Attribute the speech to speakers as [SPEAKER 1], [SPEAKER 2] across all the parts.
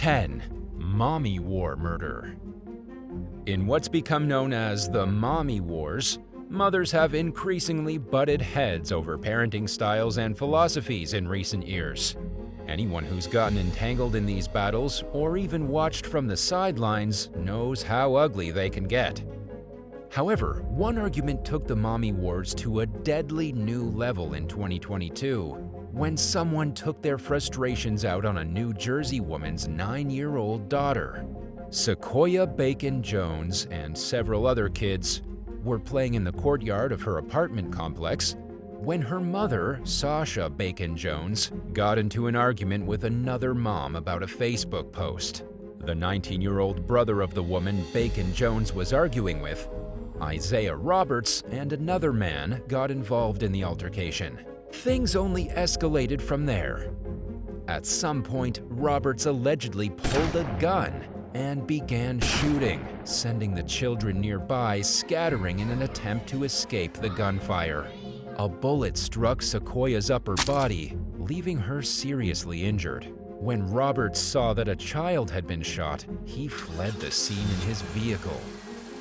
[SPEAKER 1] 10. Mommy War Murder. In what's become known as the Mommy Wars, mothers have increasingly butted heads over parenting styles and philosophies in recent years. Anyone who's gotten entangled in these battles or even watched from the sidelines knows how ugly they can get. However, one argument took the mommy wars to a deadly new level in 2022 when someone took their frustrations out on a New Jersey woman's 9-year-old daughter. Sequoia Bacon Jones and several other kids were playing in the courtyard of her apartment complex when her mother, Sasha Bacon Jones, got into an argument with another mom about a Facebook post. The 19-year-old brother of the woman Bacon Jones was arguing with, Isaiah Roberts, and another man got involved in the altercation. Things only escalated from there. At some point, Roberts allegedly pulled a gun and began shooting, sending the children nearby scattering in an attempt to escape the gunfire. A bullet struck Sequoia's upper body, leaving her seriously injured. When Roberts saw that a child had been shot, he fled the scene in his vehicle.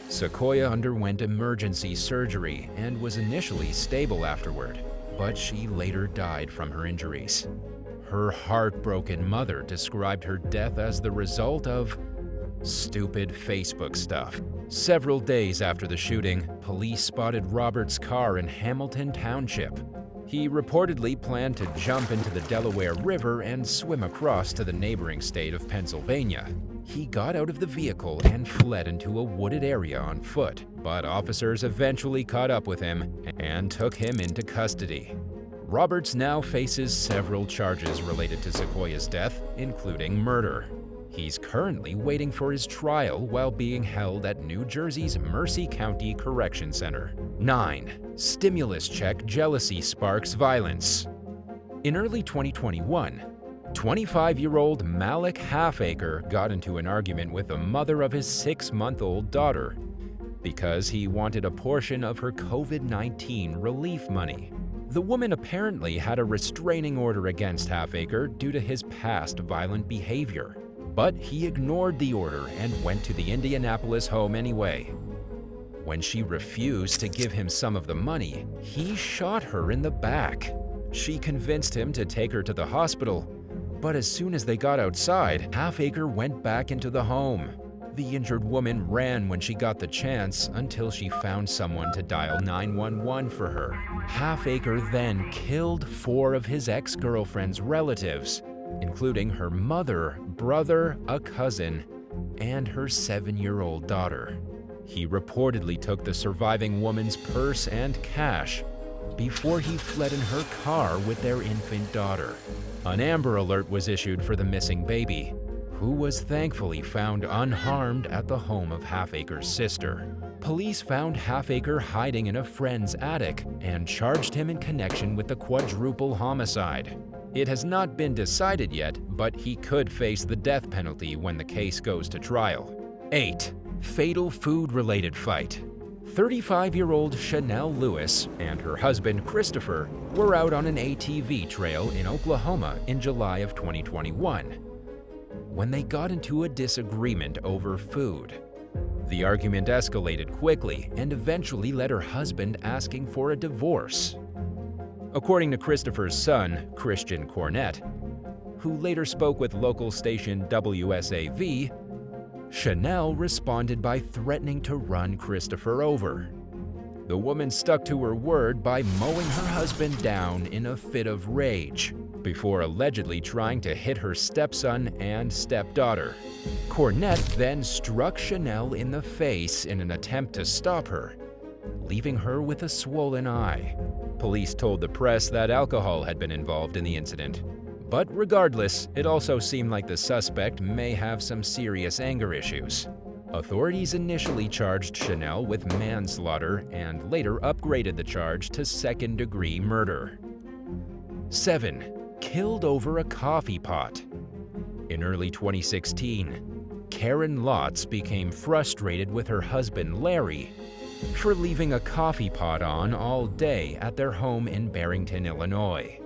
[SPEAKER 1] Sequoia underwent emergency surgery and was initially stable afterward, but she later died from her injuries. Her heartbroken mother described her death as the result of stupid Facebook stuff. Several days after the shooting, police spotted Roberts' car in Hamilton Township. He reportedly planned to jump into the Delaware River and swim across to the neighboring state of Pennsylvania. He got out of the vehicle and fled into a wooded area on foot, but officers eventually caught up with him and took him into custody. Roberts now faces several charges related to Sequoia's death, including murder. He's currently waiting for his trial while being held at New Jersey's Mercy County Correction Center. 9. Stimulus check jealousy sparks violence. In early 2021, 25-year-old Malik Halfacre got into an argument with the mother of his 6-month-old daughter because he wanted a portion of her COVID-19 relief money. The woman apparently had a restraining order against Halfacre due to his past violent behavior, but he ignored the order and went to the Indianapolis home anyway. When she refused to give him some of the money, he shot her in the back. She convinced him to take her to the hospital, but as soon as they got outside, Halfacre went back into the home. The injured woman ran when she got the chance until she found someone to dial 911 for her. Halfacre then killed 4 of his ex-girlfriend's relatives, including her mother, brother, a cousin, and her 7-year-old daughter. He reportedly took the surviving woman's purse and cash before he fled in her car with their infant daughter. An Amber Alert was issued for the missing baby, who was thankfully found unharmed at the home of Halfacre's sister. Police found Halfacre hiding in a friend's attic and charged him in connection with the quadruple homicide. It has not been decided yet, but he could face the death penalty when the case goes to trial. 8. Fatal food-related fight. 35-year-old Chanel Lewis and her husband Christopher were out on an ATV trail in Oklahoma in July of 2021 when they got into a disagreement over food. The argument escalated quickly and eventually led her husband asking for a divorce. According to Christopher's son, Christian Cornett, who later spoke with local station WSAV, Chanel responded by threatening to run Christopher over. The woman stuck to her word by mowing her husband down in a fit of rage, before allegedly trying to hit her stepson and stepdaughter. Cornett then struck Chanel in the face in an attempt to stop her, leaving her with a swollen eye. Police told the press that alcohol had been involved in the incident. But regardless, it also seemed like the suspect may have some serious anger issues. Authorities initially charged Chanel with manslaughter and later upgraded the charge to second-degree murder. 7. Killed over a coffee pot. In early 2016, Karen Lotz became frustrated with her husband Larry for leaving a coffee pot on all day at their home in Barrington, Illinois.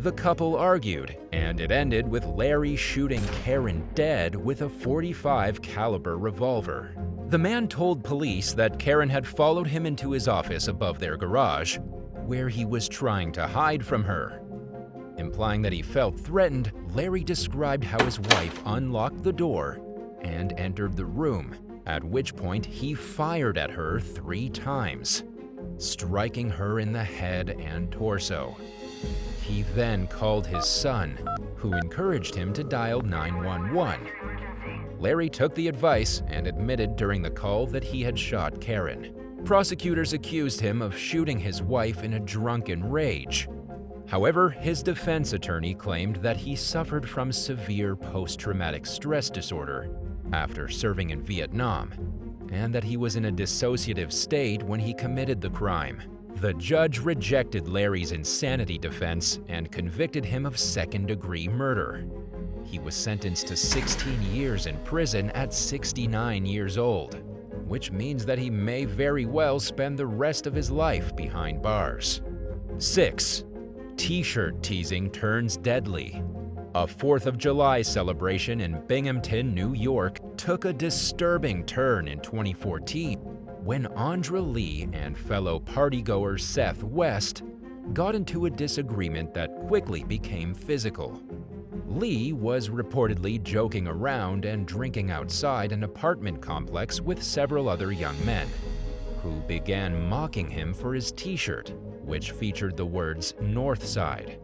[SPEAKER 1] The couple argued, and it ended with Larry shooting Karen dead with a .45 caliber revolver. The man told police that Karen had followed him into his office above their garage, where he was trying to hide from her. Implying that he felt threatened, Larry described how his wife unlocked the door and entered the room, at which point he fired at her 3 times, striking her in the head and torso. He then called his son, who encouraged him to dial 911. Larry took the advice and admitted during the call that he had shot Karen. Prosecutors accused him of shooting his wife in a drunken rage. However, his defense attorney claimed that he suffered from severe post-traumatic stress disorder after serving in Vietnam, and that he was in a dissociative state when he committed the crime. The judge rejected Larry's insanity defense and convicted him of second-degree murder. He was sentenced to 16 years in prison at 69 years old, which means that he may very well spend the rest of his life behind bars. 6. T-shirt teasing turns deadly. A 4th of July celebration in Binghamton, New York took a disturbing turn in 2014 when Andra Lee and fellow partygoer Seth West got into a disagreement that quickly became physical. Lee was reportedly joking around and drinking outside an apartment complex with several other young men, who began mocking him for his t-shirt, which featured the words North Side.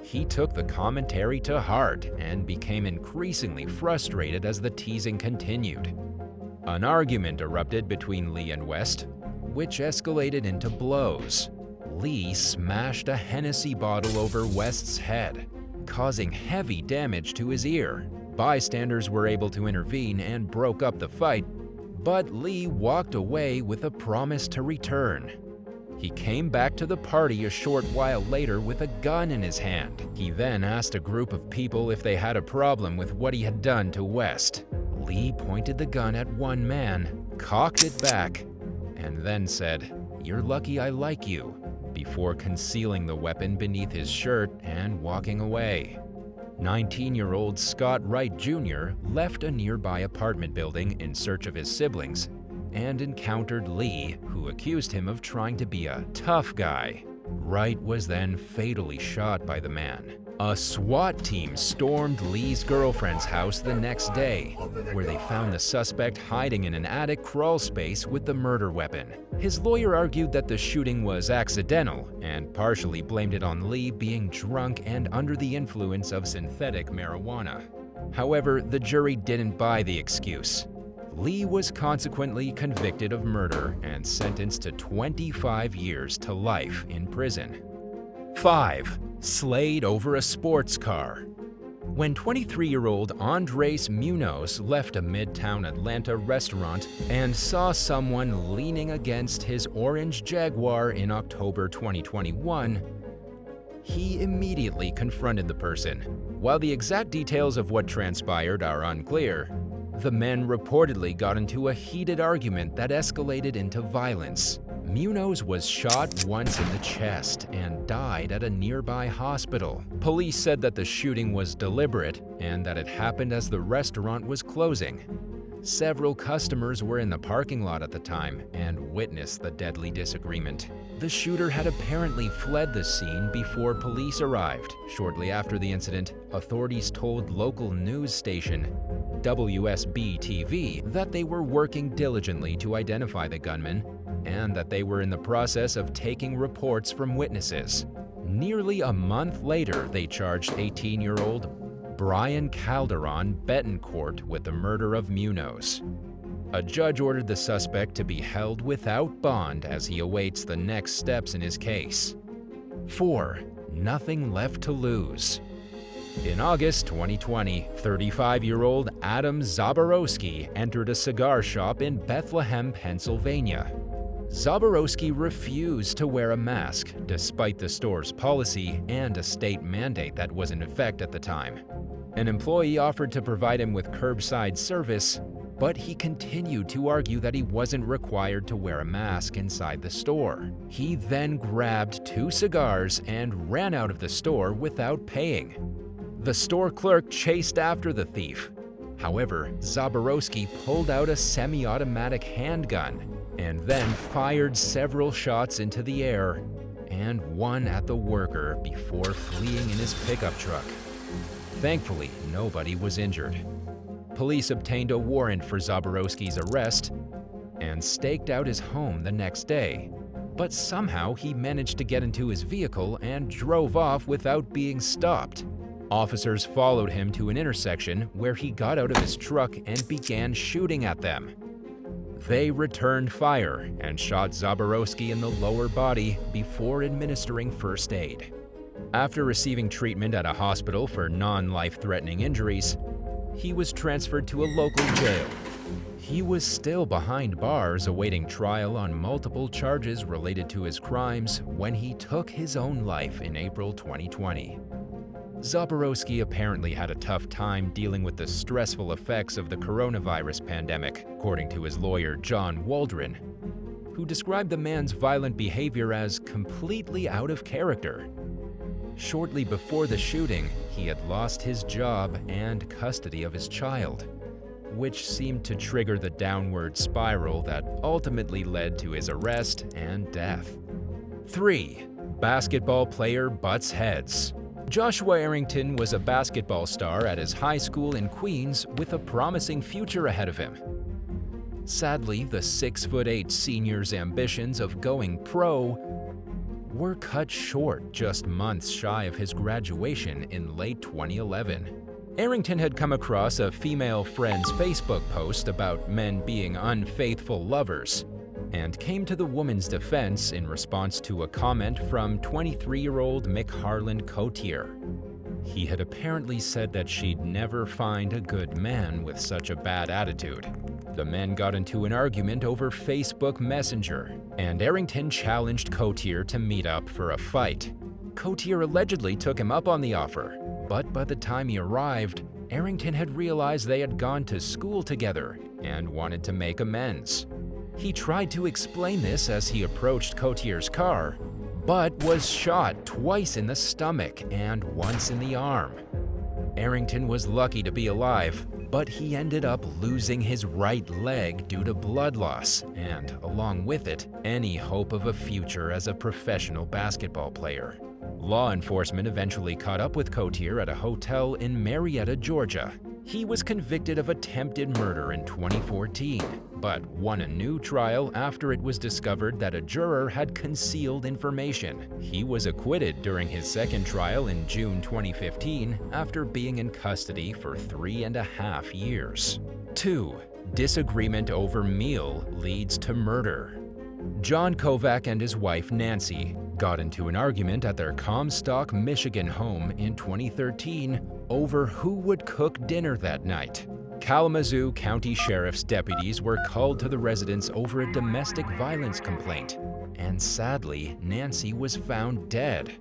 [SPEAKER 1] He took the commentary to heart and became increasingly frustrated as the teasing continued. An argument erupted between Lee and West, which escalated into blows. Lee smashed a Hennessy bottle over West's head, causing heavy damage to his ear. Bystanders were able to intervene and broke up the fight, but Lee walked away with a promise to return. He came back to the party a short while later with a gun in his hand. He then asked a group of people if they had a problem with what he had done to West. Lee pointed the gun at one man, cocked it back, and then said, "You're lucky I like you," before concealing the weapon beneath his shirt and walking away. 19-year-old Scott Wright Jr. left a nearby apartment building in search of his siblings and encountered Lee, who accused him of trying to be a tough guy. Wright was then fatally shot by the man. A SWAT team stormed Lee's girlfriend's house the next day, where they found the suspect hiding in an attic crawl space with the murder weapon. His lawyer argued that the shooting was accidental and partially blamed it on Lee being drunk and under the influence of synthetic marijuana. However, the jury didn't buy the excuse. Lee was consequently convicted of murder and sentenced to 25 years to life in prison. 5. Slayed over a sports car. When 23-year-old Andres Munoz left a Midtown Atlanta restaurant and saw someone leaning against his orange Jaguar in October 2021, he immediately confronted the person. While the exact details of what transpired are unclear, the men reportedly got into a heated argument that escalated into violence. Munoz was shot once in the chest and died at a nearby hospital. Police said that the shooting was deliberate and that it happened as the restaurant was closing. Several customers were in the parking lot at the time and witnessed the deadly disagreement. The shooter had apparently fled the scene before police arrived. Shortly after the incident, authorities told local news station WSB-TV that they were working diligently to identify the gunman and that they were in the process of taking reports from witnesses. Nearly a month later, they charged 18-year-old Brian Calderon Betancourt with the murder of Munoz. A judge ordered the suspect to be held without bond as he awaits the next steps in his case. 4. Nothing left to lose. In August 2020, 35-year-old Adam Zaborowski entered a cigar shop in Bethlehem, Pennsylvania. Zaborowski refused to wear a mask despite the store's policy and a state mandate that was in effect at the time. An employee offered to provide him with curbside service, but he continued to argue that he wasn't required to wear a mask inside the store. He then grabbed 2 cigars and ran out of the store without paying. The store clerk chased after the thief. However, Zaborowski pulled out a semi-automatic handgun and then fired several shots into the air and one at the worker before fleeing in his pickup truck. Thankfully, nobody was injured. Police obtained a warrant for Zaborowski's arrest and staked out his home the next day, but somehow he managed to get into his vehicle and drove off without being stopped. Officers followed him to an intersection where he got out of his truck and began shooting at them. They returned fire and shot Zaborowski in the lower body before administering first aid. After receiving treatment at a hospital for non-life-threatening injuries, he was transferred to a local jail. He was still behind bars awaiting trial on multiple charges related to his crimes when he took his own life in April 2020. Zaborowski apparently had a tough time dealing with the stressful effects of the coronavirus pandemic, according to his lawyer John Waldron, who described the man's violent behavior as completely out of character. Shortly before the shooting, he had lost his job and custody of his child, which seemed to trigger the downward spiral that ultimately led to his arrest and death. 3. Basketball player butts heads. Joshua Arrington was a basketball star at his high school in Queens with a promising future ahead of him. Sadly, the 6'8" senior's ambitions of going pro were cut short just months shy of his graduation in late 2011. Arrington had come across a female friend's Facebook post about men being unfaithful lovers, and came to the woman's defense in response to a comment from 23-year-old McHarland Cotier. He had apparently said that she'd never find a good man with such a bad attitude. The men got into an argument over Facebook Messenger, and Arrington challenged Cotier to meet up for a fight. Cotier allegedly took him up on the offer, but by the time he arrived, Arrington had realized they had gone to school together and wanted to make amends. He tried to explain this as he approached Cotier's car, but was shot twice in the stomach and once in the arm. Arrington was lucky to be alive, but he ended up losing his right leg due to blood loss and, along with it, any hope of a future as a professional basketball player. Law enforcement eventually caught up with Cotier at a hotel in Marietta, Georgia. He was convicted of attempted murder in 2014, but won a new trial after it was discovered that a juror had concealed information. He was acquitted during his second trial in June 2015 after being in custody for 3.5 years. 2. Disagreement over meal leads to murder. John Kovac and his wife Nancy got into an argument at their Comstock, Michigan home in 2013 over who would cook dinner that night. Kalamazoo County Sheriff's deputies were called to the residence over a domestic violence complaint, and sadly, Nancy was found dead.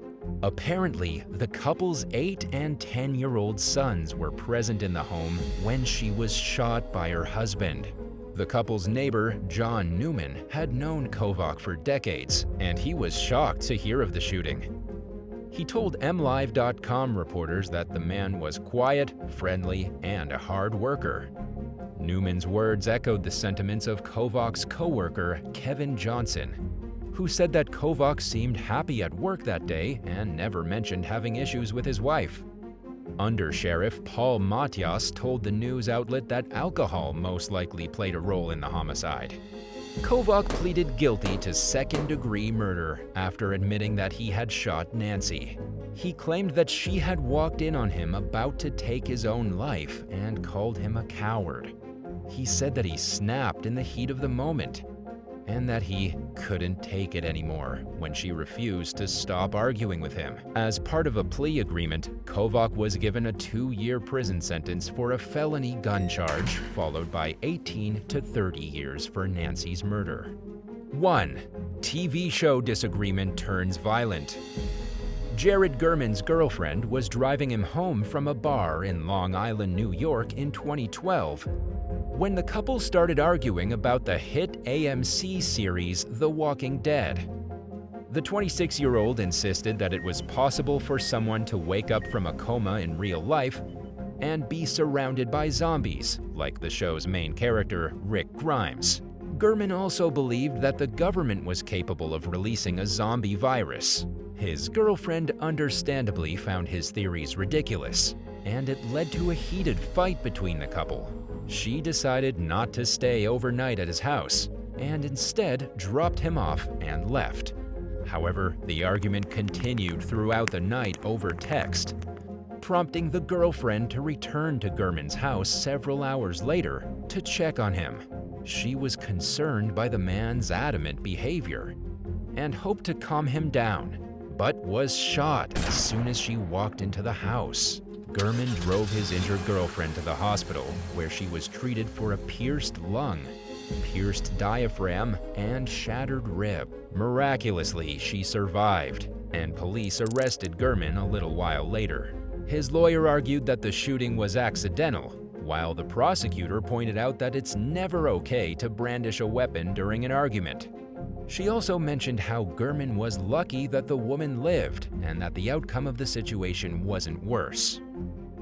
[SPEAKER 1] Apparently, the couple's 8 and 10-year-old sons were present in the home when she was shot by her husband. The couple's neighbor, John Newman, had known Kovac for decades, and he was shocked to hear of the shooting. He told MLive.com reporters that the man was quiet, friendly, and a hard worker. Newman's words echoed the sentiments of Kovac's co-worker, Kevin Johnson, who said that Kovac seemed happy at work that day and never mentioned having issues with his wife. Under Sheriff Paul Matias told the news outlet that alcohol most likely played a role in the homicide. Kovac pleaded guilty to second-degree murder after admitting that he had shot Nancy. He claimed that she had walked in on him about to take his own life and called him a coward. He said that he snapped in the heat of the moment and that he couldn't take it anymore when she refused to stop arguing with him. As part of a plea agreement, Kovac was given a 2-year prison sentence for a felony gun charge, followed by 18 to 30 years for Nancy's murder. 1. TV show disagreement turns violent. Jared Gurman's girlfriend was driving him home from a bar in Long Island, New York in 2012 when the couple started arguing about the hit AMC series The Walking Dead. The 26-year-old insisted that it was possible for someone to wake up from a coma in real life and be surrounded by zombies, like the show's main character, Rick Grimes. Gurman also believed that the government was capable of releasing a zombie virus. His girlfriend understandably found his theories ridiculous, and it led to a heated fight between the couple. She decided not to stay overnight at his house, and instead dropped him off and left. However, the argument continued throughout the night over text, prompting the girlfriend to return to Gurman's house several hours later to check on him. She was concerned by the man's adamant behavior and hoped to calm him down, but was shot as soon as she walked into the house. Gurman drove his injured girlfriend to the hospital, where she was treated for a pierced lung, pierced diaphragm, and shattered rib. Miraculously, she survived, and police arrested Gurman a little while later. His lawyer argued that the shooting was accidental, while the prosecutor pointed out that it's never okay to brandish a weapon during an argument. She also mentioned how Gurman was lucky that the woman lived and that the outcome of the situation wasn't worse.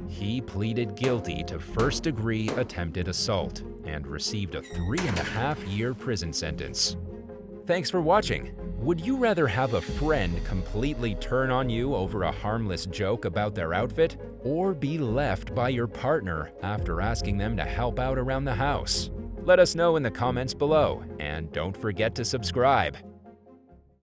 [SPEAKER 1] He pleaded guilty to first-degree attempted assault and received a 3.5-year prison sentence. Thanks for watching. Would you rather have a friend completely turn on you over a harmless joke about their outfit, or be left by your partner after asking them to help out around the house? Let us know in the comments below, and don't forget to subscribe.